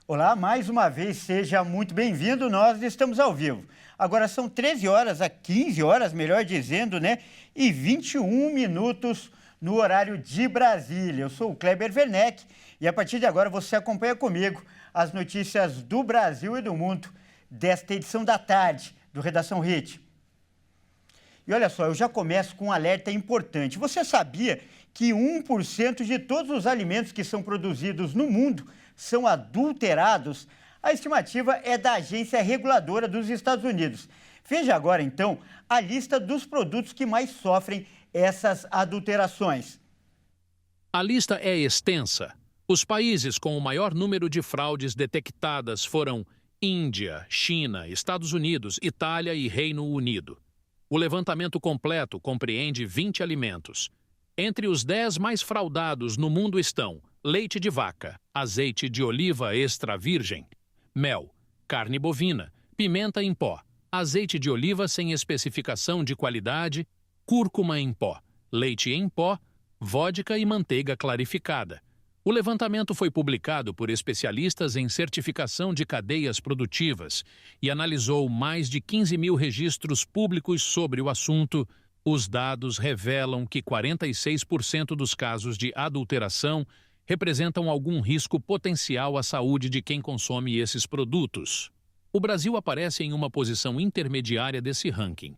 Olá, mais uma vez, seja muito bem-vindo. Nós estamos ao vivo. Agora são 13 horas, a 15 horas, melhor dizendo, né? E 21 minutos no horário de Brasília. Eu sou o Kleber Werneck e a partir de agora você acompanha comigo as notícias do Brasil e do mundo desta edição da tarde do Redação Hit. E olha só, eu já começo com um alerta importante. Você sabia que 1% de todos os alimentos que são produzidos no mundo são adulterados? A estimativa é da Agência Reguladora dos Estados Unidos. Veja agora, então, a lista dos produtos que mais sofrem essas adulterações. A lista é extensa. Os países com o maior número de fraudes detectadas foram Índia, China, Estados Unidos, Itália e Reino Unido. O levantamento completo compreende 20 alimentos. Entre os 10 mais fraudados no mundo estão leite de vaca, azeite de oliva extra virgem, mel, carne bovina, pimenta em pó, azeite de oliva sem especificação de qualidade, cúrcuma em pó, leite em pó, vodka e manteiga clarificada. O levantamento foi publicado por especialistas em certificação de cadeias produtivas e analisou mais de 15 mil registros públicos sobre o assunto. Os dados revelam que 46% dos casos de adulteração representam algum risco potencial à saúde de quem consome esses produtos. O Brasil aparece em uma posição intermediária desse ranking.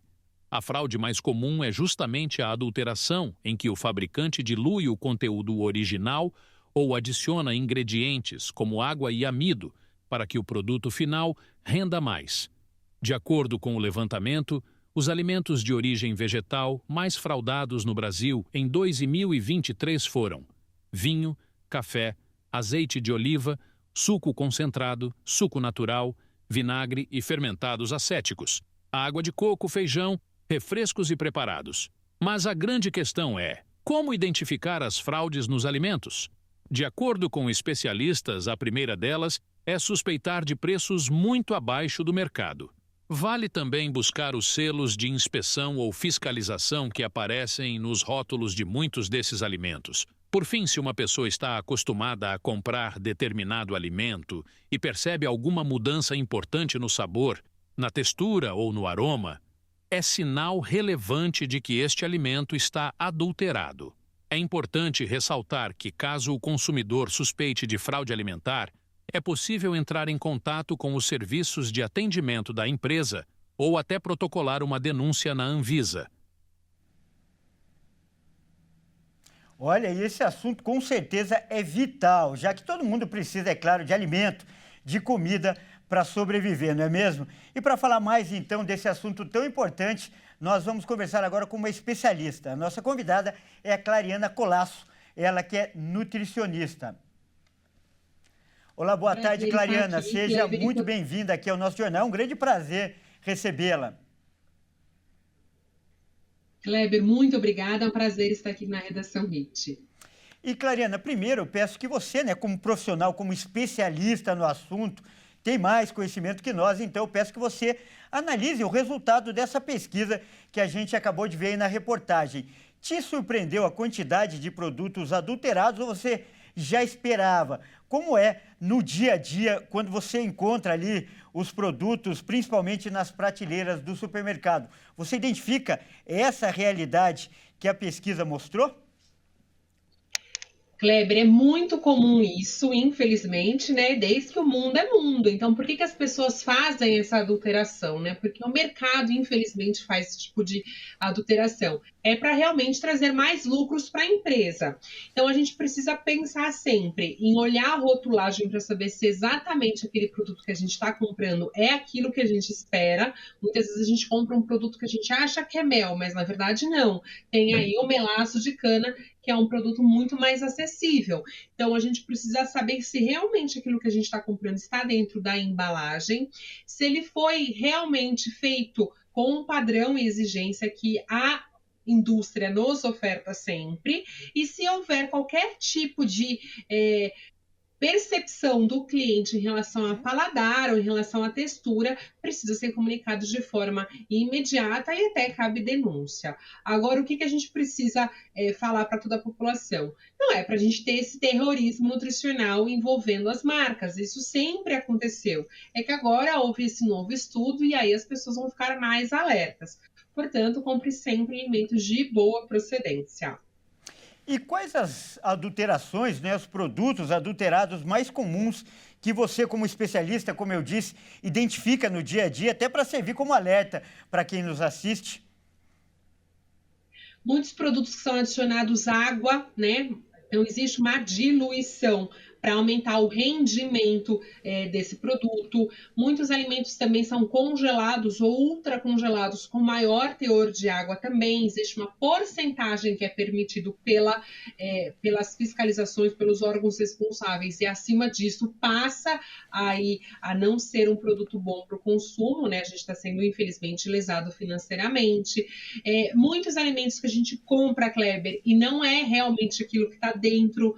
A fraude mais comum é justamente a adulteração, em que o fabricante dilui o conteúdo original ou adiciona ingredientes como água e amido para que o produto final renda mais. De acordo com o levantamento, os alimentos de origem vegetal mais fraudados no Brasil em 2023 foram vinho, café, azeite de oliva, suco concentrado, suco natural, vinagre e fermentados acéticos, água de coco, feijão, refrescos e preparados. Mas a grande questão é: como identificar as fraudes nos alimentos? De acordo com especialistas, a primeira delas é suspeitar de preços muito abaixo do mercado. Vale também buscar os selos de inspeção ou fiscalização que aparecem nos rótulos de muitos desses alimentos. Por fim, se uma pessoa está acostumada a comprar determinado alimento e percebe alguma mudança importante no sabor, na textura ou no aroma, é sinal relevante de que este alimento está adulterado. É importante ressaltar que, caso o consumidor suspeite de fraude alimentar, é possível entrar em contato com os serviços de atendimento da empresa ou até protocolar uma denúncia na Anvisa. Olha, e esse assunto com certeza é vital, já que todo mundo precisa, é claro, de alimento, de comida para sobreviver, não é mesmo? E para falar mais então desse assunto tão importante, nós vamos conversar agora com uma especialista. A nossa convidada é a Clariana Colasso, ela que é nutricionista. Olá, boa tarde, Clariana. Seja muito bem-vinda aqui ao nosso jornal. É um grande prazer recebê-la. Kleber, muito obrigada. É um prazer estar aqui na Redação Hit. E, Clariana, primeiro eu peço que você, né, como profissional, como especialista no assunto, tem mais conhecimento que nós, então eu peço que você analise o resultado dessa pesquisa que a gente acabou de ver aí na reportagem. Te surpreendeu a quantidade de produtos adulterados ou você já esperava? Como é no dia a dia quando você encontra ali os produtos, principalmente nas prateleiras do supermercado? Você identifica essa realidade que a pesquisa mostrou? Kleber, é muito comum isso, infelizmente, né? Desde que o mundo é mundo. Então, por que as pessoas fazem essa adulteração, né? Porque o mercado, infelizmente, faz esse tipo de adulteração. É para realmente trazer mais lucros para a empresa. Então, a gente precisa pensar sempre em olhar a rotulagem para saber se exatamente aquele produto que a gente está comprando é aquilo que a gente espera. Muitas vezes a gente compra um produto que a gente acha que é mel, mas na verdade não. Tem aí o melaço de cana, que é um produto muito mais acessível. Então, a gente precisa saber se realmente aquilo que a gente está comprando está dentro da embalagem, se ele foi realmente feito com um padrão e exigência que a indústria nos oferta sempre, e se houver qualquer tipo de percepção do cliente em relação a paladar ou em relação à textura precisa ser comunicado de forma imediata e até cabe denúncia. Agora, o que a gente precisa falar para toda a população? Não é para a gente ter esse terrorismo nutricional envolvendo as marcas. Isso sempre aconteceu. É que agora houve esse novo estudo e aí as pessoas vão ficar mais alertas. Portanto, compre sempre alimentos de boa procedência. E quais as adulterações, né, os produtos adulterados mais comuns que você, como especialista, como eu disse, identifica no dia a dia, até para servir como alerta para quem nos assiste? Muitos produtos que são adicionados água, né? Então, existe uma diluição para aumentar o rendimento desse produto. Muitos alimentos também são congelados ou ultracongelados com maior teor de água também. Existe uma porcentagem que é permitido pelas fiscalizações, pelos órgãos responsáveis, e acima disso passa aí a não ser um produto bom para o consumo, né? A gente está sendo, infelizmente, lesado financeiramente. Muitos alimentos que a gente compra, Kleber, e não é realmente aquilo que está dentro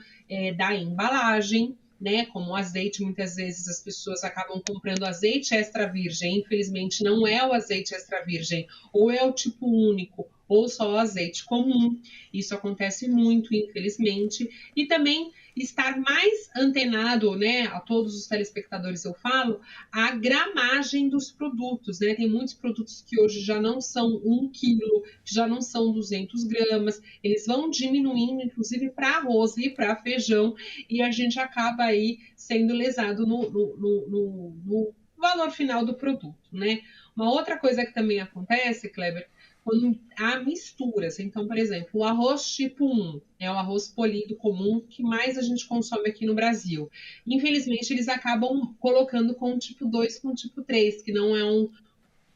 da embalagem, né? Como o azeite, muitas vezes as pessoas acabam comprando azeite extra virgem, infelizmente não é o azeite extra virgem, ou é o tipo único, ou só o azeite comum. Isso acontece muito, infelizmente. E também estar mais antenado, né, a todos os telespectadores eu falo, a gramagem dos produtos, né? Tem muitos produtos que hoje já não são 1 quilo, já não são 200 gramas, eles vão diminuindo, inclusive para arroz e para feijão, e a gente acaba aí sendo lesado no valor final do produto, né? Uma outra coisa que também acontece, Kleber, quando há misturas. Então, por exemplo, o arroz tipo 1 é o arroz polido comum que mais a gente consome aqui no Brasil. Infelizmente, eles acabam colocando com o tipo 2 com o tipo 3, que não é um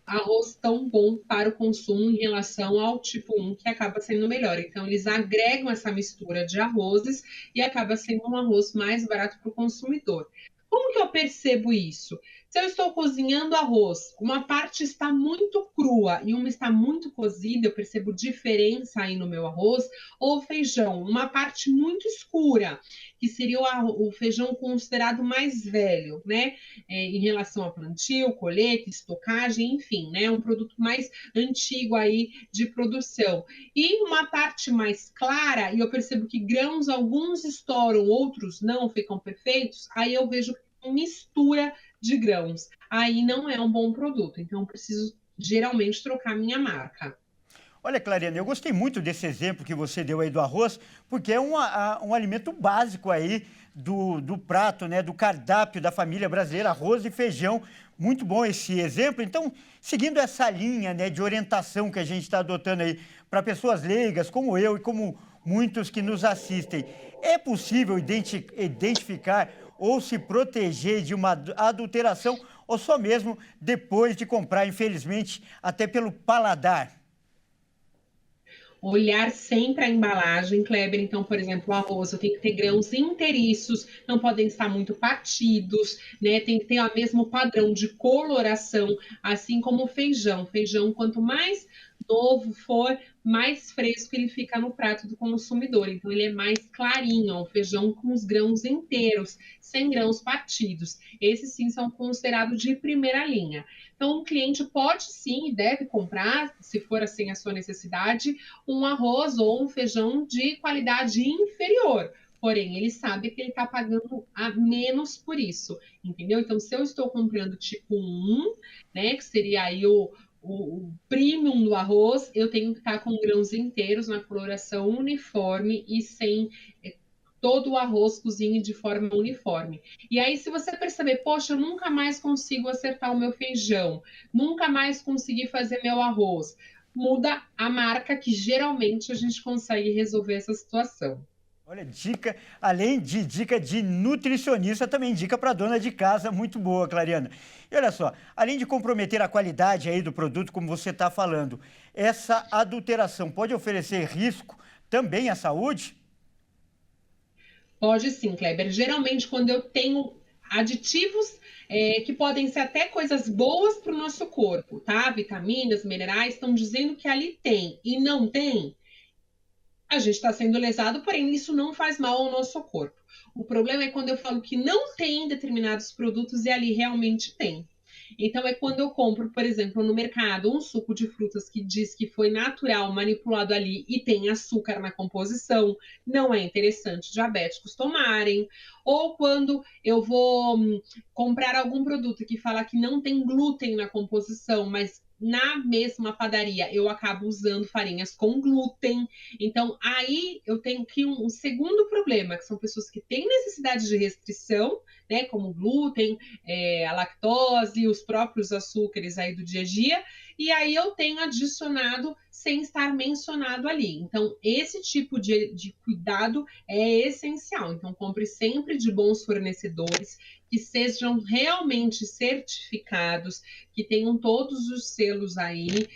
arroz tão bom para o consumo em relação ao tipo 1, que acaba sendo melhor. Então, eles agregam essa mistura de arrozes e acaba sendo um arroz mais barato para o consumidor. Como que eu percebo isso? Se eu estou cozinhando arroz, uma parte está muito crua e uma está muito cozida, eu percebo diferença aí no meu arroz, ou feijão, uma parte muito escura, que seria o feijão considerado mais velho, né? Em relação a plantio, colheita, estocagem, enfim, né? Um produto mais antigo aí de produção. E uma parte mais clara, e eu percebo que grãos, alguns estouram, outros não ficam perfeitos, aí eu vejo mistura de grãos. Aí não é um bom produto, então eu preciso geralmente trocar minha marca. Olha, Clariana, eu gostei muito desse exemplo que você deu aí do arroz, porque é um alimento básico aí do prato, né, do cardápio da família brasileira, arroz e feijão. Muito bom esse exemplo. Então, seguindo essa linha, né, de orientação que a gente está adotando aí para pessoas leigas, como eu e como muitos que nos assistem, é possível identificar ou se proteger de uma adulteração, ou só mesmo depois de comprar, infelizmente, até pelo paladar? Olhar sempre a embalagem, Kleber. Então, por exemplo, o arroz, eu tenho que ter grãos inteiriços, não podem estar muito partidos, né? Tem que ter o mesmo padrão de coloração, assim como o feijão. Feijão, quanto mais novo for, mais fresco ele fica no prato do consumidor. Então, ele é mais clarinho, ó, o feijão com os grãos inteiros, sem grãos partidos. Esses sim são considerados de primeira linha. Então, o cliente pode sim e deve comprar, se for assim a sua necessidade, um arroz ou um feijão de qualidade inferior. Porém, ele sabe que ele está pagando a menos por isso, entendeu? Então, se eu estou comprando tipo 1, né, que seria aí o premium do arroz, eu tenho que estar com grãos inteiros na coloração uniforme e sem todo o arroz cozinhe de forma uniforme. E aí, se você perceber, poxa, eu nunca mais consigo acertar o meu feijão, nunca mais consegui fazer meu arroz, muda a marca que geralmente a gente consegue resolver essa situação. Olha, dica, além de dica de nutricionista, também dica para dona de casa, muito boa, Clariana. E olha só, além de comprometer a qualidade aí do produto, como você está falando, essa adulteração pode oferecer risco também à saúde? Pode sim, Kleber. Geralmente, quando eu tenho aditivos que podem ser até coisas boas para o nosso corpo, tá? Vitaminas, minerais, estão dizendo que ali tem e não tem, a gente está sendo lesado, porém isso não faz mal ao nosso corpo. O problema é quando eu falo que não tem determinados produtos e ali realmente tem. Então, é quando eu compro, por exemplo, no mercado, um suco de frutas que diz que foi natural, manipulado ali e tem açúcar na composição, não é interessante diabéticos tomarem. Ou quando eu vou comprar algum produto que fala que não tem glúten na composição, mas na mesma padaria eu acabo usando farinhas com glúten. Então, aí eu tenho que um segundo problema, que são pessoas que têm necessidade de restrição, né, como glúten, a lactose, os próprios açúcares aí do dia a dia, e aí eu tenho adicionado sem estar mencionado ali. Então, esse tipo de cuidado é essencial. Então, compre sempre de bons fornecedores, que sejam realmente certificados, que tenham todos os selos aí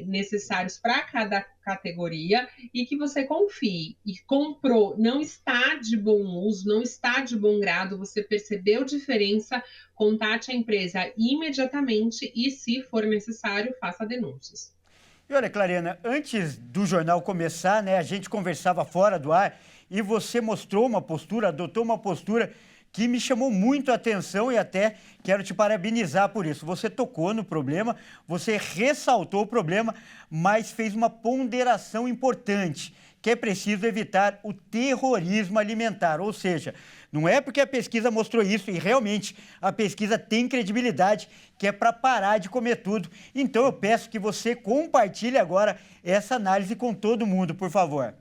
necessários para cada categoria e que você confie. E comprou, não está de bom uso, não está de bom grado, você percebeu diferença, contate a empresa imediatamente e, se for necessário, faça denúncias. E olha, Clariana, antes do jornal começar, né, a gente conversava fora do ar e você mostrou uma postura, adotou uma postura que me chamou muito a atenção e até quero te parabenizar por isso. Você tocou no problema, você ressaltou o problema, mas fez uma ponderação importante, que é preciso evitar o terrorismo alimentar. Ou seja, não é porque a pesquisa mostrou isso, e realmente a pesquisa tem credibilidade, que é para parar de comer tudo. Então eu peço que você compartilhe agora essa análise com todo mundo, por favor.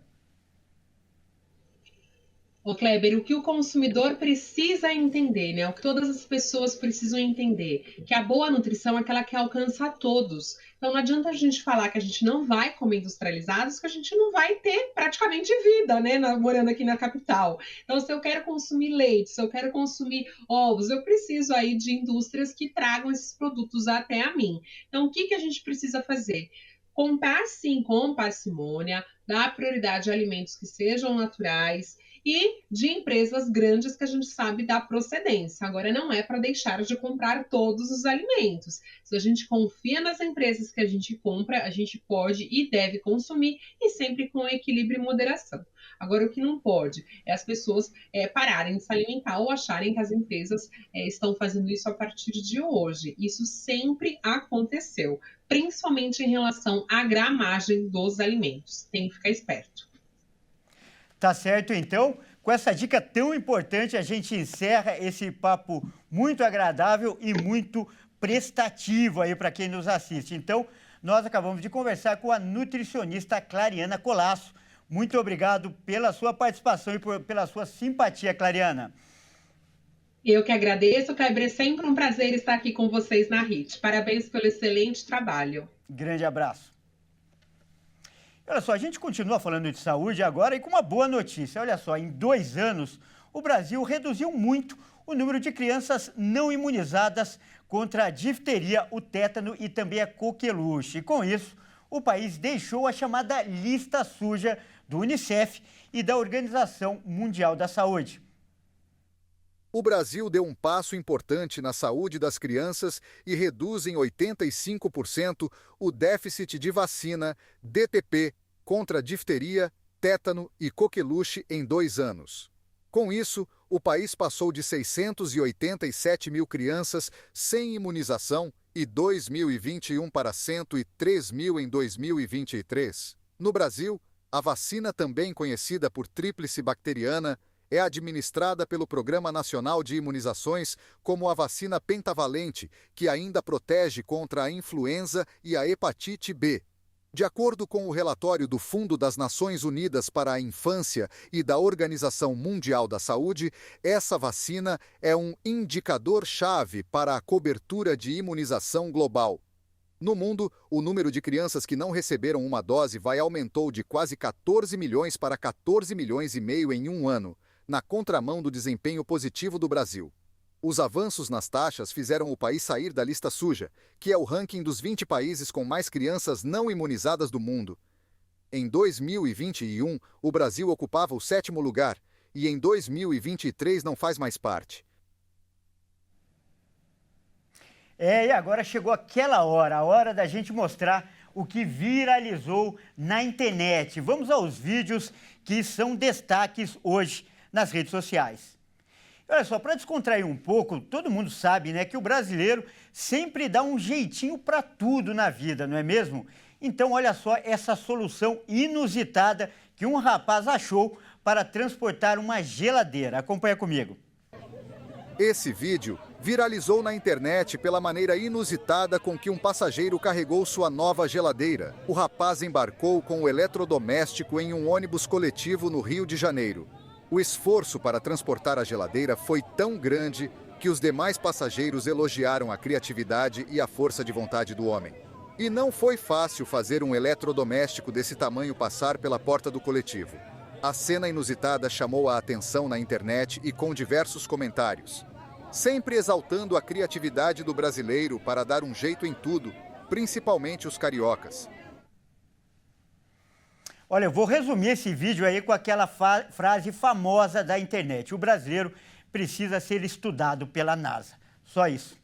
Ô Kleber, o que o consumidor precisa entender, né? O que todas as pessoas precisam entender, que a boa nutrição é aquela que alcança a todos. Então não adianta a gente falar que a gente não vai comer industrializados, que a gente não vai ter praticamente vida, né? Morando aqui na capital. Então, se eu quero consumir leite, se eu quero consumir ovos, eu preciso aí de indústrias que tragam esses produtos até a mim. Então, o que a gente precisa fazer? Comprar sim com parcimônia, dar prioridade a alimentos que sejam naturais, e de empresas grandes que a gente sabe da procedência. Agora, não é para deixar de comprar todos os alimentos. Se a gente confia nas empresas que a gente compra, a gente pode e deve consumir, e sempre com equilíbrio e moderação. Agora, o que não pode é as pessoas pararem de se alimentar ou acharem que as empresas estão fazendo isso a partir de hoje. Isso sempre aconteceu, principalmente em relação à gramagem dos alimentos. Tem que ficar esperto. Tá certo, então? Com essa dica tão importante, a gente encerra esse papo muito agradável e muito prestativo aí para quem nos assiste. Então, nós acabamos de conversar com a nutricionista Clariana Colasso. Muito obrigado pela sua participação e pela sua simpatia, Clariana. Eu que agradeço, Kleber. É sempre um prazer estar aqui com vocês na RIT. Parabéns pelo excelente trabalho. Grande abraço. Olha só, a gente continua falando de saúde agora e com uma boa notícia. Olha só, em 2 anos, o Brasil reduziu muito o número de crianças não imunizadas contra a difteria, o tétano e também a coqueluche. E com isso, o país deixou a chamada lista suja do Unicef e da Organização Mundial da Saúde. O Brasil deu um passo importante na saúde das crianças e reduz em 85% o déficit de vacina DTP contra difteria, tétano e coqueluche em 2 anos. Com isso, o país passou de 687 mil crianças sem imunização em 2021 para 103 mil em 2023. No Brasil, a vacina, também conhecida por tríplice bacteriana, é administrada pelo Programa Nacional de Imunizações como a vacina pentavalente, que ainda protege contra a influenza e a hepatite B. De acordo com o relatório do Fundo das Nações Unidas para a Infância e da Organização Mundial da Saúde, essa vacina é um indicador-chave para a cobertura de imunização global. No mundo, o número de crianças que não receberam uma dose aumentou de quase 14 milhões para 14 milhões e meio em 1 ano. Na contramão do desempenho positivo do Brasil. Os avanços nas taxas fizeram o país sair da lista suja, que é o ranking dos 20 países com mais crianças não imunizadas do mundo. Em 2021, o Brasil ocupava o 7º lugar, e em 2023 não faz mais parte. E agora chegou aquela hora, a hora da gente mostrar o que viralizou na internet. Vamos aos vídeos que são destaques hoje nas redes sociais. Olha só, para descontrair um pouco, todo mundo sabe, né, que o brasileiro sempre dá um jeitinho para tudo na vida, não é mesmo? Então, olha só essa solução inusitada que um rapaz achou para transportar uma geladeira. Acompanha comigo. Esse vídeo viralizou na internet pela maneira inusitada com que um passageiro carregou sua nova geladeira. O rapaz embarcou com o eletrodoméstico em um ônibus coletivo no Rio de Janeiro. O esforço para transportar a geladeira foi tão grande que os demais passageiros elogiaram a criatividade e a força de vontade do homem. E não foi fácil fazer um eletrodoméstico desse tamanho passar pela porta do coletivo. A cena inusitada chamou a atenção na internet e com diversos comentários, sempre exaltando a criatividade do brasileiro para dar um jeito em tudo, principalmente os cariocas. Olha, eu vou resumir esse vídeo aí com aquela frase famosa da internet. O brasileiro precisa ser estudado pela NASA. Só isso.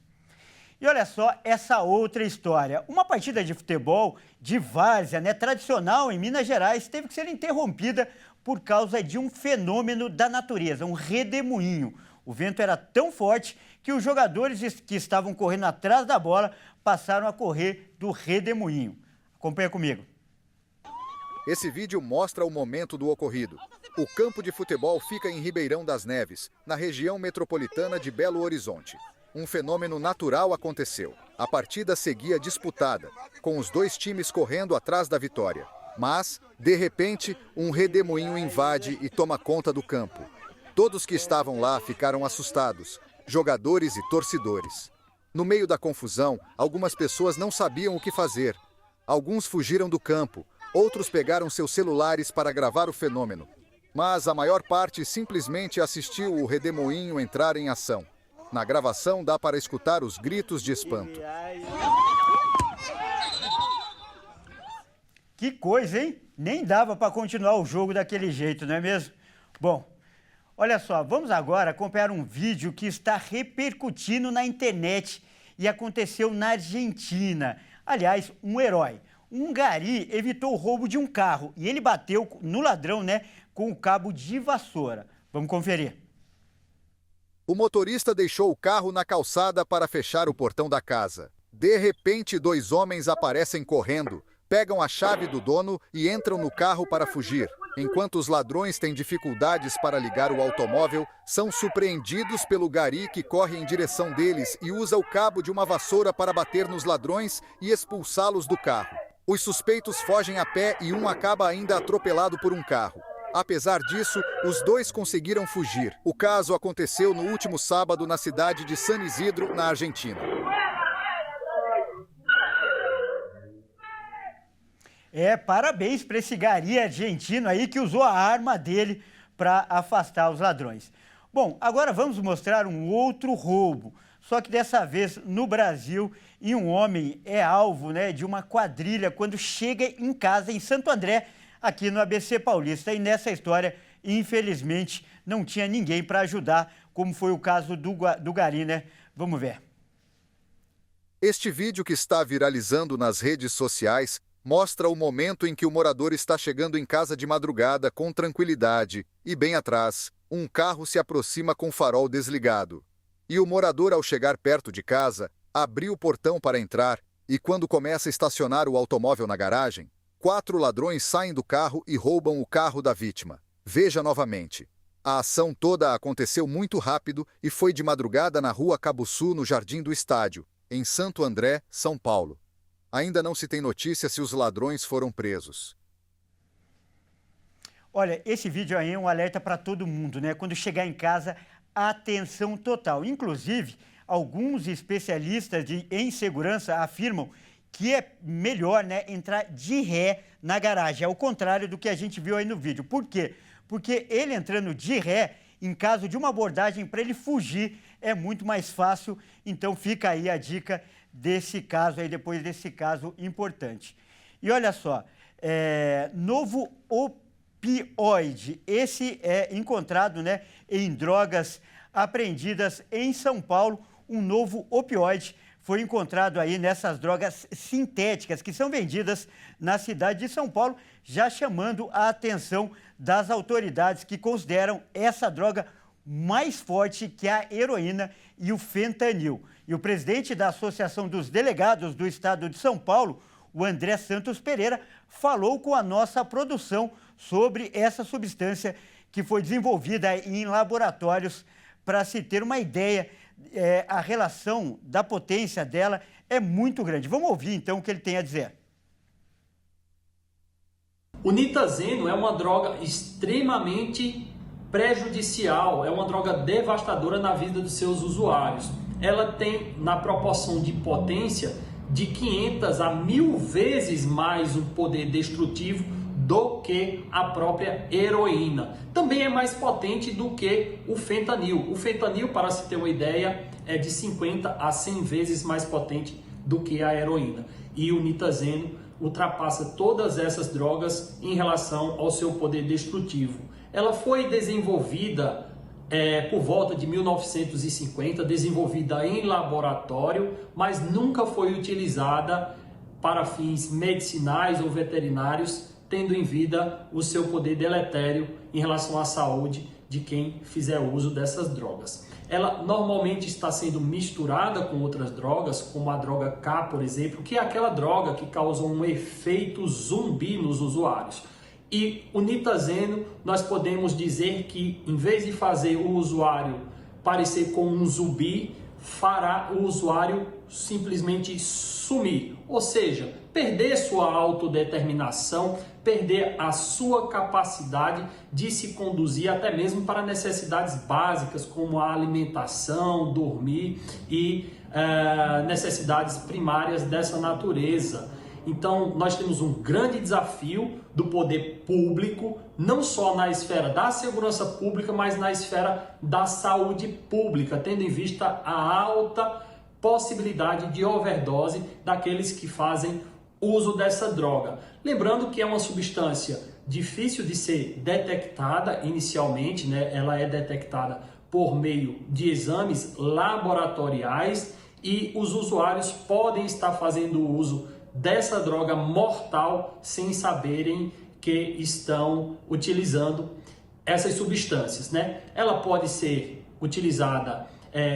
E olha só essa outra história. Uma partida de futebol de várzea, né, tradicional em Minas Gerais, teve que ser interrompida por causa de um fenômeno da natureza, um redemoinho. O vento era tão forte que os jogadores que estavam correndo atrás da bola passaram a correr do redemoinho. Acompanha comigo. Esse vídeo mostra o momento do ocorrido. O campo de futebol fica em Ribeirão das Neves, na região metropolitana de Belo Horizonte. Um fenômeno natural aconteceu. A partida seguia disputada, com os dois times correndo atrás da vitória. Mas, de repente, um redemoinho invade e toma conta do campo. Todos que estavam lá ficaram assustados, jogadores e torcedores. No meio da confusão, algumas pessoas não sabiam o que fazer. Alguns fugiram do campo, outros pegaram seus celulares para gravar o fenômeno. Mas a maior parte simplesmente assistiu o redemoinho entrar em ação. Na gravação dá para escutar os gritos de espanto. Que coisa, hein? Nem dava para continuar o jogo daquele jeito, não é mesmo? Bom, olha só, vamos agora acompanhar um vídeo que está repercutindo na internet e aconteceu na Argentina. Aliás, um herói. Um gari evitou o roubo de um carro e ele bateu no ladrão, né, com o cabo de vassoura. Vamos conferir. O motorista deixou o carro na calçada para fechar o portão da casa. De repente, dois homens aparecem correndo, pegam a chave do dono e entram no carro para fugir. Enquanto os ladrões têm dificuldades para ligar o automóvel, são surpreendidos pelo gari que corre em direção deles e usa o cabo de uma vassoura para bater nos ladrões e expulsá-los do carro. Os suspeitos fogem a pé e um acaba ainda atropelado por um carro. Apesar disso, os dois conseguiram fugir. O caso aconteceu no último sábado na cidade de San Isidro, na Argentina. Parabéns para esse gari argentino aí que usou a arma dele para afastar os ladrões. Bom, agora vamos mostrar um outro roubo, só que dessa vez no Brasil, e um homem é alvo, né, de uma quadrilha quando chega em casa em Santo André, aqui no ABC Paulista. E nessa história, infelizmente, não tinha ninguém para ajudar, como foi o caso do gari, né? Vamos ver. Este vídeo que está viralizando nas redes sociais mostra o momento em que o morador está chegando em casa de madrugada com tranquilidade e, bem atrás, um carro se aproxima com o farol desligado. E o morador, ao chegar perto de casa, abriu o portão para entrar e, quando começa a estacionar o automóvel na garagem, 4 ladrões saem do carro e roubam o carro da vítima. Veja novamente. A ação toda aconteceu muito rápido e foi de madrugada na rua Cabuçu, no Jardim do Estádio, em Santo André, São Paulo. Ainda não se tem notícia se os ladrões foram presos. Olha, esse vídeo aí é um alerta para todo mundo, né? Quando chegar em casa, atenção total. Inclusive, alguns especialistas em segurança afirmam que é melhor, né, entrar de ré na garagem, ao contrário do que a gente viu aí no vídeo. Por quê? Porque ele entrando de ré, em caso de uma abordagem para ele fugir, é muito mais fácil. Então fica aí a dica desse caso aí, depois desse caso importante. E olha só, novo opioide, esse é encontrado, né, em drogas apreendidas em São Paulo. Um novo opioide foi encontrado aí nessas drogas sintéticas que são vendidas na cidade de São Paulo, já chamando a atenção das autoridades que consideram essa droga mais forte que a heroína e o fentanil. E o presidente da Associação dos Delegados do Estado de São Paulo, o André Santos Pereira, falou com a nossa produção sobre essa substância que foi desenvolvida em laboratórios. Para se ter uma ideia, a relação da potência dela é muito grande. Vamos ouvir então o que ele tem a dizer. O nitazeno é uma droga extremamente prejudicial, é uma droga devastadora na vida dos seus usuários. Ela tem, na proporção de potência, de 500 a 1000 vezes mais um poder destrutivo do que a própria heroína. Também é mais potente do que o fentanil. O fentanil, para se ter uma ideia, é de 50 a 100 vezes mais potente do que a heroína. E o nitazeno ultrapassa todas essas drogas em relação ao seu poder destrutivo. Ela foi desenvolvida por volta de 1950, desenvolvida em laboratório, mas nunca foi utilizada para fins medicinais ou veterinários, tendo em vida o seu poder deletério em relação à saúde de quem fizer uso dessas drogas. Ela normalmente está sendo misturada com outras drogas, como a droga K, por exemplo, que é aquela droga que causa um efeito zumbi nos usuários. E o nitazeno, nós podemos dizer que, em vez de fazer o usuário parecer com um zumbi, fará o usuário simplesmente sumir, ou seja, perder sua autodeterminação, perder a sua capacidade de se conduzir até mesmo para necessidades básicas como a alimentação, dormir e necessidades primárias dessa natureza. Então, nós temos um grande desafio do poder público, não só na esfera da segurança pública, mas na esfera da saúde pública, tendo em vista a alta possibilidade de overdose daqueles que fazem uso dessa droga. Lembrando que é uma substância difícil de ser detectada inicialmente, né? Ela é detectada por meio de exames laboratoriais e os usuários podem estar fazendo uso dessa droga mortal sem saberem que estão utilizando essas substâncias, né? Ela pode ser utilizada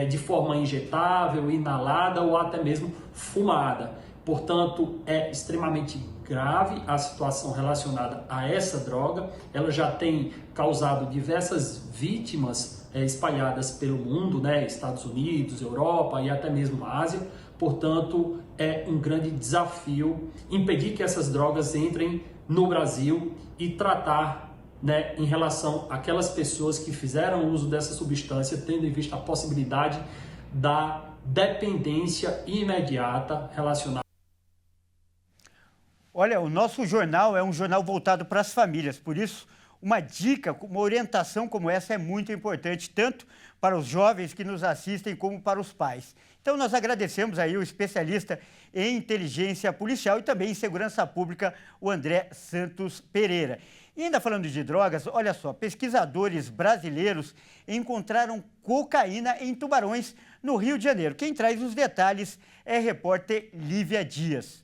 de forma injetável, inalada ou até mesmo fumada. Portanto, é extremamente grave a situação relacionada a essa droga. Ela já tem causado diversas vítimas espalhadas pelo mundo, né? Estados Unidos, Europa e até mesmo Ásia. Portanto, é um grande desafio impedir que essas drogas entrem no Brasil e tratar, né, em relação àquelas pessoas que fizeram uso dessa substância, tendo em vista a possibilidade da dependência imediata relacionada. Olha, o nosso jornal é um jornal voltado para as famílias, por isso uma dica, uma orientação como essa é muito importante, tanto para os jovens que nos assistem como para os pais. Então nós agradecemos aí o especialista em inteligência policial e também em segurança pública, o André Santos Pereira. E ainda falando de drogas, olha só, pesquisadores brasileiros encontraram cocaína em tubarões no Rio de Janeiro. Quem traz os detalhes é a repórter Lívia Dias.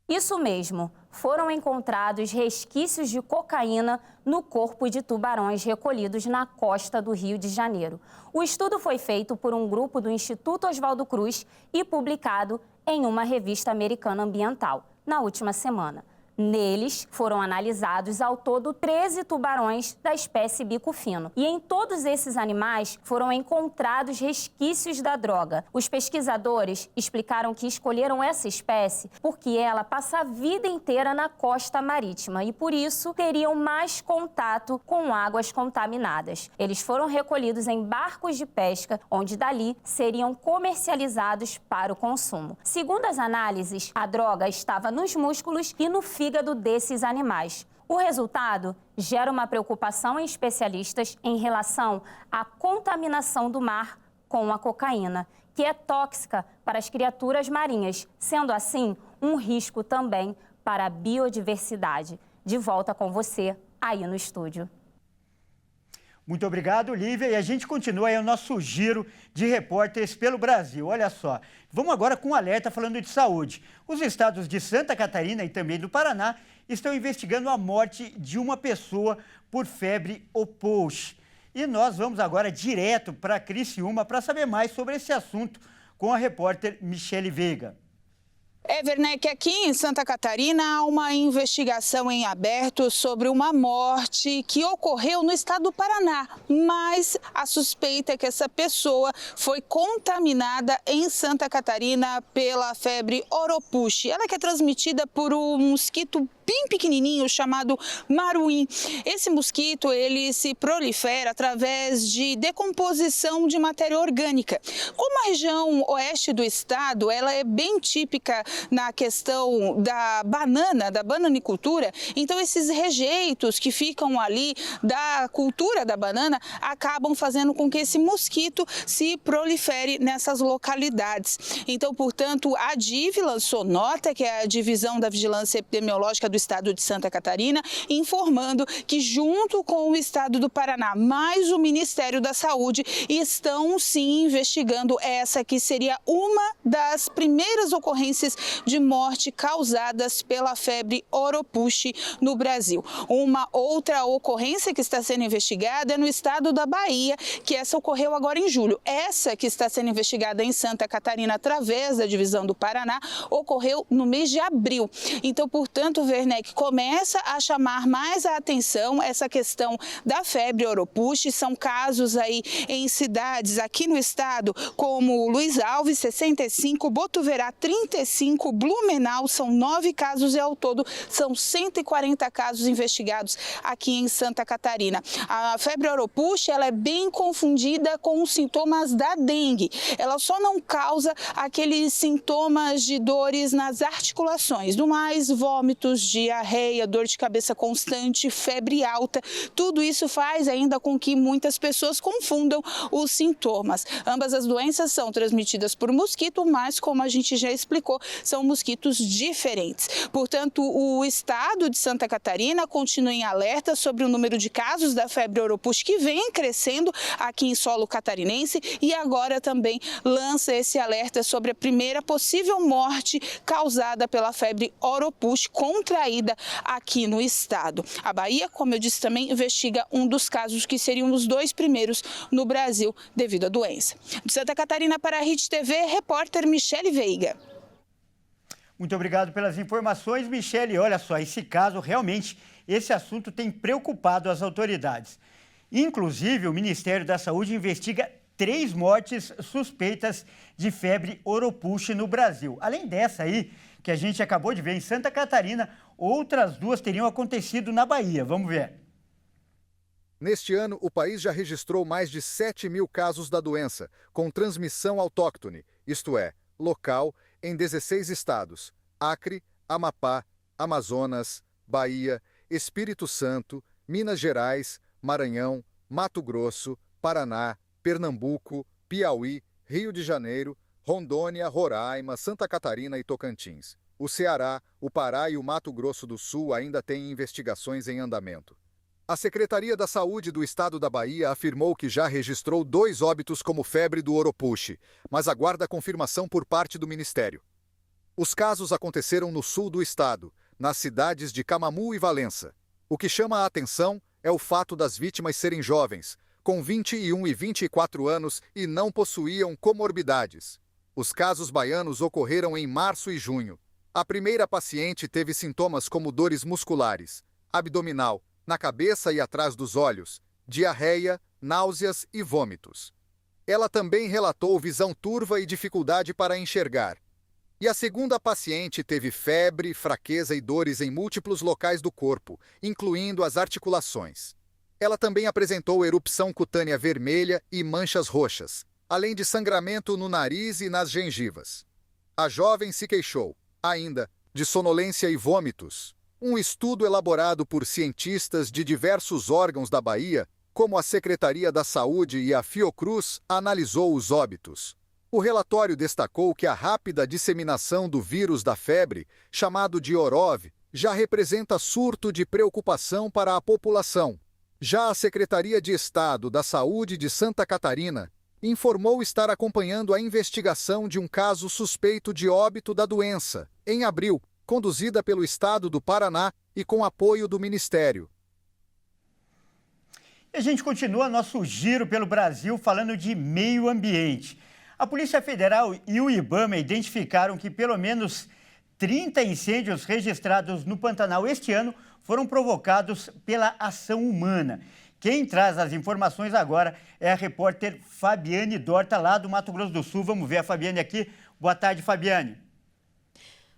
Isso mesmo, foram encontrados resquícios de cocaína no corpo de tubarões recolhidos na costa do Rio de Janeiro. O estudo foi feito por um grupo do Instituto Oswaldo Cruz e publicado em uma revista americana ambiental na última semana. Neles foram analisados ao todo 13 tubarões da espécie bico fino. E em todos esses animais foram encontrados resquícios da droga. Os pesquisadores explicaram que escolheram essa espécie porque ela passa a vida inteira na costa marítima e, por isso, teriam mais contato com águas contaminadas. Eles foram recolhidos em barcos de pesca, onde dali seriam comercializados para o consumo. Segundo as análises, a droga estava nos músculos e no fígado desses animais. O resultado gera uma preocupação em especialistas em relação à contaminação do mar com a cocaína, que é tóxica para as criaturas marinhas, sendo assim um risco também para a biodiversidade. De volta com você aí no estúdio. Muito obrigado, Lívia. E a gente continua aí o nosso giro de repórteres pelo Brasil. Olha só, vamos agora com um alerta falando de saúde. Os estados de Santa Catarina e também do Paraná estão investigando a morte de uma pessoa por febre ou pouche. E nós vamos agora direto para Criciúma para saber mais sobre esse assunto com a repórter Michele Veiga. Werneck, aqui em Santa Catarina há uma investigação em aberto sobre uma morte que ocorreu no estado do Paraná, mas a suspeita é que essa pessoa foi contaminada em Santa Catarina pela febre Oropouche. Ela que é transmitida por um mosquito bem pequenininho chamado maruim. Esse mosquito, ele se prolifera através de decomposição de matéria orgânica. Como a região oeste do estado, ela é bem típica na questão da bananicultura, então esses rejeitos que ficam ali da cultura da banana acabam fazendo com que esse mosquito se prolifere nessas localidades. Então, portanto, a DIV lançou nota, que é a Divisão da Vigilância Epidemiológica do Estado de Santa Catarina, informando que junto com o Estado do Paraná, mais o Ministério da Saúde, estão sim investigando essa que seria uma das primeiras ocorrências de morte causadas pela febre Oropouche no Brasil. Uma outra ocorrência que está sendo investigada é no estado da Bahia, que essa ocorreu agora em julho. Essa que está sendo investigada em Santa Catarina através da Divisão do Paraná ocorreu no mês de abril. Então, portanto, Werneck, começa a chamar mais a atenção essa questão da febre Oropouche. São casos aí em cidades aqui no estado como Luiz Alves, 65, Botuverá, 35, Blumenau, são 9 casos e ao todo são 140 casos investigados aqui em Santa Catarina. A febre Oropouche, ela é bem confundida com os sintomas da dengue. Ela só não causa aqueles sintomas de dores nas articulações, do mais vômitos, diarreia, dor de cabeça constante, febre alta. Tudo isso faz ainda com que muitas pessoas confundam os sintomas. Ambas as doenças são transmitidas por mosquito, mas como a gente já explicou, são mosquitos diferentes. Portanto, o estado de Santa Catarina continua em alerta sobre o número de casos da febre Oropouche que vem crescendo aqui em solo catarinense e agora também lança esse alerta sobre a primeira possível morte causada pela febre Oropouche contraída aqui no estado. A Bahia, como eu disse, também investiga um dos casos que seriam os 2 primeiros no Brasil devido à doença. De Santa Catarina para a Rede TV, repórter Michele Veiga. Muito obrigado pelas informações, Michele. Olha só, esse caso, realmente, esse assunto tem preocupado as autoridades. Inclusive, o Ministério da Saúde investiga 3 mortes suspeitas de febre Oropouche no Brasil. Além dessa aí, que a gente acabou de ver em Santa Catarina, outras 2 teriam acontecido na Bahia. Vamos ver. Neste ano, o país já registrou mais de 7.000 casos da doença, com transmissão autóctone, isto é, local, em 16 estados: Acre, Amapá, Amazonas, Bahia, Espírito Santo, Minas Gerais, Maranhão, Mato Grosso, Paraná, Pernambuco, Piauí, Rio de Janeiro, Rondônia, Roraima, Santa Catarina e Tocantins. O Ceará, o Pará e o Mato Grosso do Sul ainda têm investigações em andamento. A Secretaria da Saúde do Estado da Bahia afirmou que já registrou 2 óbitos como febre do Oropouche, mas aguarda confirmação por parte do Ministério. Os casos aconteceram no sul do estado, nas cidades de Camamu e Valença. O que chama a atenção é o fato das vítimas serem jovens, com 21 e 24 anos e não possuíam comorbidades. Os casos baianos ocorreram em março e junho. A primeira paciente teve sintomas como dores musculares, abdominal, na cabeça e atrás dos olhos, diarreia, náuseas e vômitos. Ela também relatou visão turva e dificuldade para enxergar. E a segunda paciente teve febre, fraqueza e dores em múltiplos locais do corpo, incluindo as articulações. Ela também apresentou erupção cutânea vermelha e manchas roxas, além de sangramento no nariz e nas gengivas. A jovem se queixou, ainda, de sonolência e vômitos. Um estudo elaborado por cientistas de diversos órgãos da Bahia, como a Secretaria da Saúde e a Fiocruz, analisou os óbitos. O relatório destacou que a rápida disseminação do vírus da febre, chamado de Orov, já representa surto de preocupação para a população. Já a Secretaria de Estado da Saúde de Santa Catarina informou estar acompanhando a investigação de um caso suspeito de óbito da doença, em abril, conduzida pelo Estado do Paraná e com apoio do Ministério. E a gente continua nosso giro pelo Brasil falando de meio ambiente. A Polícia Federal e o IBAMA identificaram que pelo menos 30 incêndios registrados no Pantanal este ano foram provocados pela ação humana. Quem traz as informações agora é a repórter Fabiane Dorta, lá do Mato Grosso do Sul. Vamos ver a Fabiane aqui. Boa tarde, Fabiane.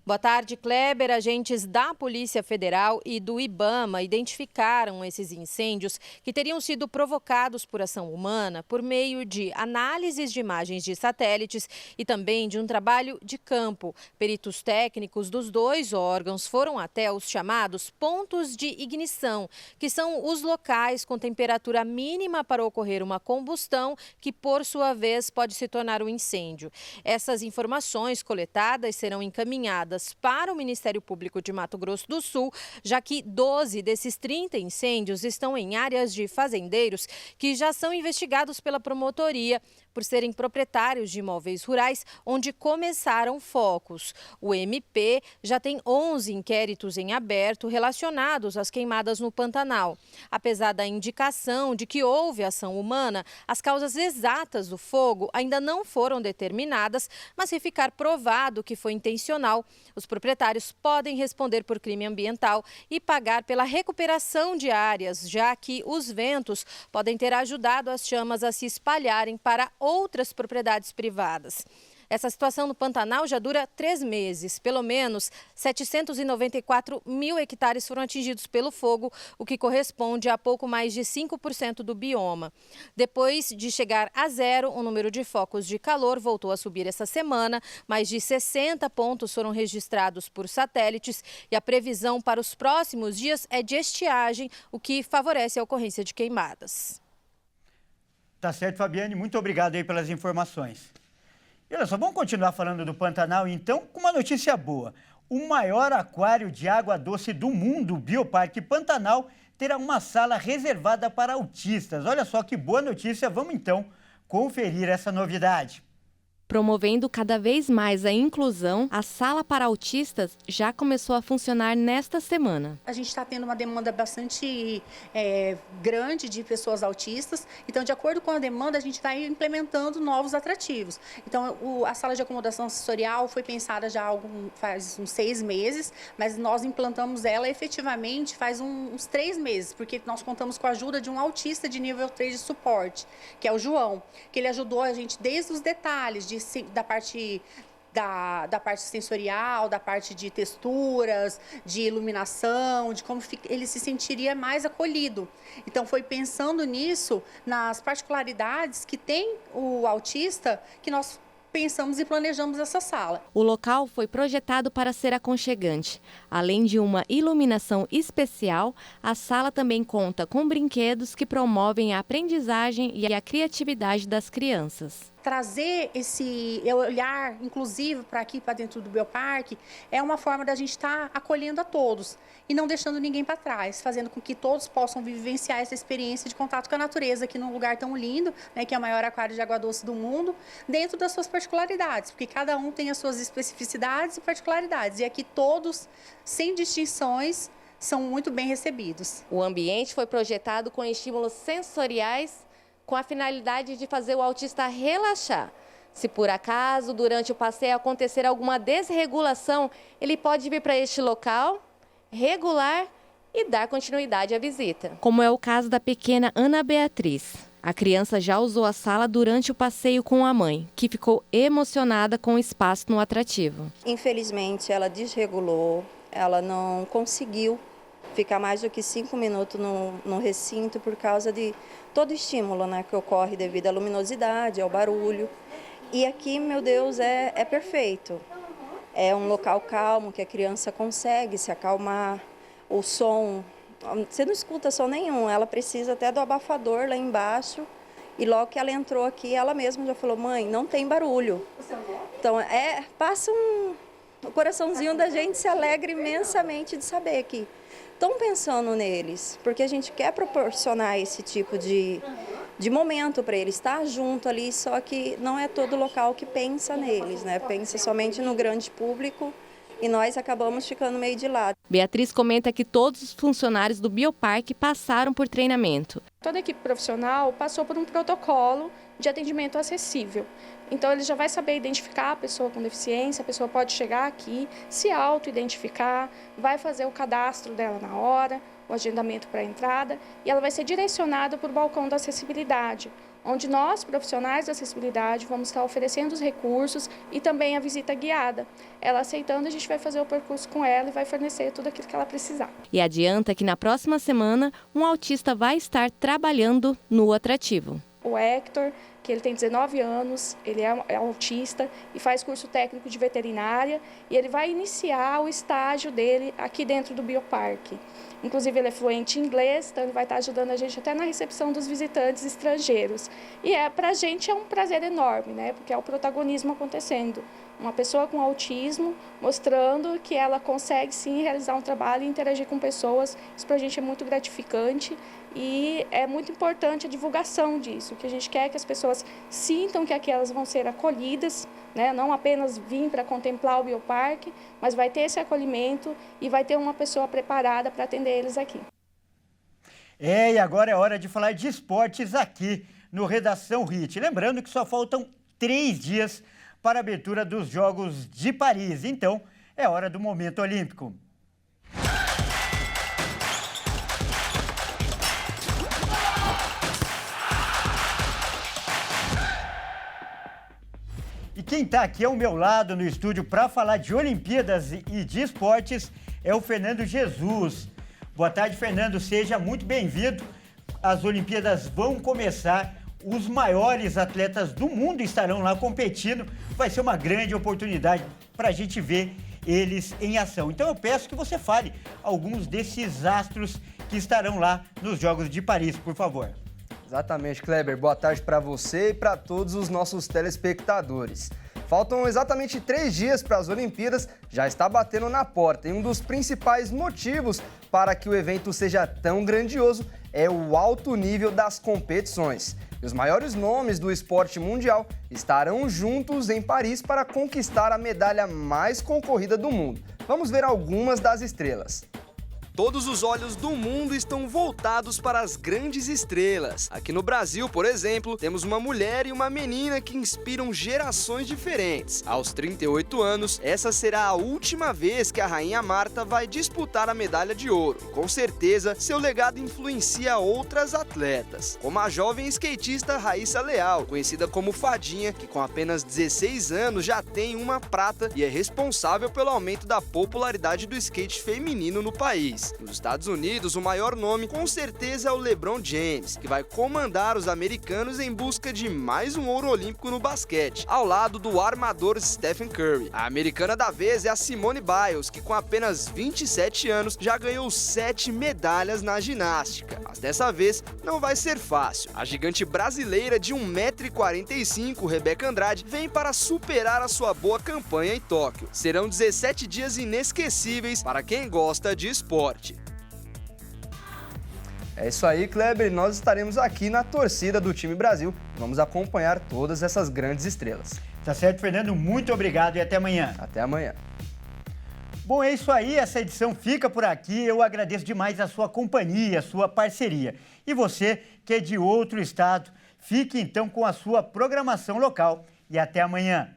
Boa tarde, Kleber. Agentes da Polícia Federal e do IBAMA identificaram esses incêndios que teriam sido provocados por ação humana por meio de análises de imagens de satélites e também de um trabalho de campo. Peritos técnicos dos dois órgãos foram até os chamados pontos de ignição, que são os locais com temperatura mínima para ocorrer uma combustão que, por sua vez, pode se tornar um incêndio. Essas informações coletadas serão encaminhadas para o Ministério Público de Mato Grosso do Sul, já que 12 desses 30 incêndios estão em áreas de fazendeiros que já são investigados pela promotoria por serem proprietários de imóveis rurais onde começaram focos. O MP já tem 11 inquéritos em aberto relacionados às queimadas no Pantanal. Apesar da indicação de que houve ação humana, as causas exatas do fogo ainda não foram determinadas, mas se ficar provado que foi intencional, os proprietários podem responder por crime ambiental e pagar pela recuperação de áreas, já que os ventos podem ter ajudado as chamas a se espalharem para outras propriedades privadas. Essa situação no Pantanal já dura 3 meses. Pelo menos 794 mil hectares foram atingidos pelo fogo, o que corresponde a pouco mais de 5% do bioma. Depois de chegar a zero, o número de focos de calor voltou a subir essa semana. Mais de 60 pontos foram registrados por satélites e a previsão para os próximos dias é de estiagem, o que favorece a ocorrência de queimadas. Tá certo, Fabiane. Muito obrigado aí pelas informações. E olha só, vamos continuar falando do Pantanal, então, com uma notícia boa. O maior aquário de água doce do mundo, o Bioparque Pantanal, terá uma sala reservada para autistas. Olha só que boa notícia, vamos então conferir essa novidade. Promovendo cada vez mais a inclusão, a sala para autistas já começou a funcionar nesta semana. A gente está tendo uma demanda bastante grande de pessoas autistas, então de acordo com a demanda a gente vai implementando novos atrativos. Então a sala de acomodação sensorial foi pensada já faz uns 6 meses, mas nós implantamos ela efetivamente faz uns 3 meses, porque nós contamos com a ajuda de um autista de nível 3 de suporte, que é o João, que ele ajudou a gente desde os detalhes da parte sensorial, da parte de texturas, de iluminação, de como ele se sentiria mais acolhido. Então foi pensando nisso, nas particularidades que tem o autista, que nós pensamos e planejamos essa sala. O local foi projetado para ser aconchegante. Além de uma iluminação especial, a sala também conta com brinquedos que promovem a aprendizagem e a criatividade das crianças. Trazer esse olhar inclusivo para aqui, para dentro do Bioparque, é uma forma da gente estar acolhendo a todos e não deixando ninguém para trás, fazendo com que todos possam vivenciar essa experiência de contato com a natureza aqui num lugar tão lindo, né, que é o maior aquário de água doce do mundo, dentro das suas particularidades, porque cada um tem as suas especificidades e particularidades, e aqui todos, sem distinções, são muito bem recebidos. O ambiente foi projetado com estímulos sensoriais com a finalidade de fazer o autista relaxar. Se por acaso, durante o passeio, acontecer alguma desregulação, ele pode vir para este local, regular e dar continuidade à visita. Como é o caso da pequena Ana Beatriz. A criança já usou a sala durante o passeio com a mãe, que ficou emocionada com o espaço no atrativo. Infelizmente, ela desregulou, ela não conseguiu ficar mais do que 5 minutos no recinto por causa de todo o estímulo, né, que ocorre devido à luminosidade, ao barulho. E aqui, meu Deus, é perfeito. É um local calmo que a criança consegue se acalmar. O som, você não escuta som nenhum, ela precisa até do abafador lá embaixo. E logo que ela entrou aqui, ela mesma já falou, mãe, não tem barulho. Então, passa o coraçãozinho da gente se alegra imensamente de saber que estão pensando neles, porque a gente quer proporcionar esse tipo de momento para eles, estar junto ali, só que não é todo local que pensa neles, né? Pensa somente no grande público e nós acabamos ficando meio de lado. Beatriz comenta que todos os funcionários do Bioparque passaram por treinamento. Toda a equipe profissional passou por um protocolo de atendimento acessível. Então, ele já vai saber identificar a pessoa com deficiência, a pessoa pode chegar aqui, se auto-identificar, vai fazer o cadastro dela na hora, o agendamento para a entrada, e ela vai ser direcionada para o balcão da acessibilidade, onde nós, profissionais da acessibilidade, vamos estar oferecendo os recursos e também a visita guiada. Ela aceitando, a gente vai fazer o percurso com ela e vai fornecer tudo aquilo que ela precisar. E adianta que na próxima semana, um autista vai estar trabalhando no atrativo. O Hector, que ele tem 19 anos, ele é autista e faz curso técnico de veterinária e ele vai iniciar o estágio dele aqui dentro do Bioparque. Inclusive, ele é fluente em inglês, então ele vai estar ajudando a gente até na recepção dos visitantes estrangeiros. E para a gente é um prazer enorme, né? Porque é o protagonismo acontecendo. Uma pessoa com autismo mostrando que ela consegue sim realizar um trabalho e interagir com pessoas. Isso para a gente é muito gratificante e é muito importante a divulgação disso. O que a gente quer é que as pessoas sintam que aqui elas vão ser acolhidas, né? Não apenas vir para contemplar o Bioparque, mas vai ter esse acolhimento e vai ter uma pessoa preparada para atender eles aqui. E agora é hora de falar de esportes aqui no Redação HIT. Lembrando que só faltam 3 dias para a abertura dos Jogos de Paris. Então, é hora do Momento Olímpico. E quem está aqui ao meu lado no estúdio para falar de Olimpíadas e de esportes é o Fernando Jesus. Boa tarde, Fernando. Seja muito bem-vindo. As Olimpíadas vão começar. Os maiores atletas do mundo estarão lá competindo. Vai ser uma grande oportunidade para a gente ver eles em ação. Então eu peço que você fale alguns desses astros que estarão lá nos Jogos de Paris, por favor. Exatamente, Kleber. Boa tarde para você e para todos os nossos telespectadores. Faltam exatamente 3 dias para as Olimpíadas, já está batendo na porta. E um dos principais motivos para que o evento seja tão grandioso é o alto nível das competições. E os maiores nomes do esporte mundial estarão juntos em Paris para conquistar a medalha mais concorrida do mundo. Vamos ver algumas das estrelas. Todos os olhos do mundo estão voltados para as grandes estrelas. Aqui no Brasil, por exemplo, temos uma mulher e uma menina que inspiram gerações diferentes. Aos 38 anos, essa será a última vez que a Rainha Marta vai disputar a medalha de ouro. Com certeza, seu legado influencia outras atletas, como a jovem skatista Raíssa Leal, conhecida como Fadinha, que com apenas 16 anos já tem uma prata e é responsável pelo aumento da popularidade do skate feminino no país. Nos Estados Unidos, o maior nome com certeza é o LeBron James, que vai comandar os americanos em busca de mais um ouro olímpico no basquete, ao lado do armador Stephen Curry. A americana da vez é a Simone Biles, que com apenas 27 anos já ganhou 7 medalhas na ginástica. Mas dessa vez não vai ser fácil. A gigante brasileira de 1,45 m, Rebeca Andrade, vem para superar a sua boa campanha em Tóquio. Serão 17 dias inesquecíveis para quem gosta de esporte. É isso aí, Kleber. Nós estaremos aqui na torcida do time Brasil. Vamos acompanhar todas essas grandes estrelas. Tá certo, Fernando. Muito obrigado e até amanhã. Até amanhã. Bom, é isso aí. Essa edição fica por aqui. Eu agradeço demais a sua companhia, a sua parceria. E você, que é de outro estado, fique então com a sua programação local. E até amanhã.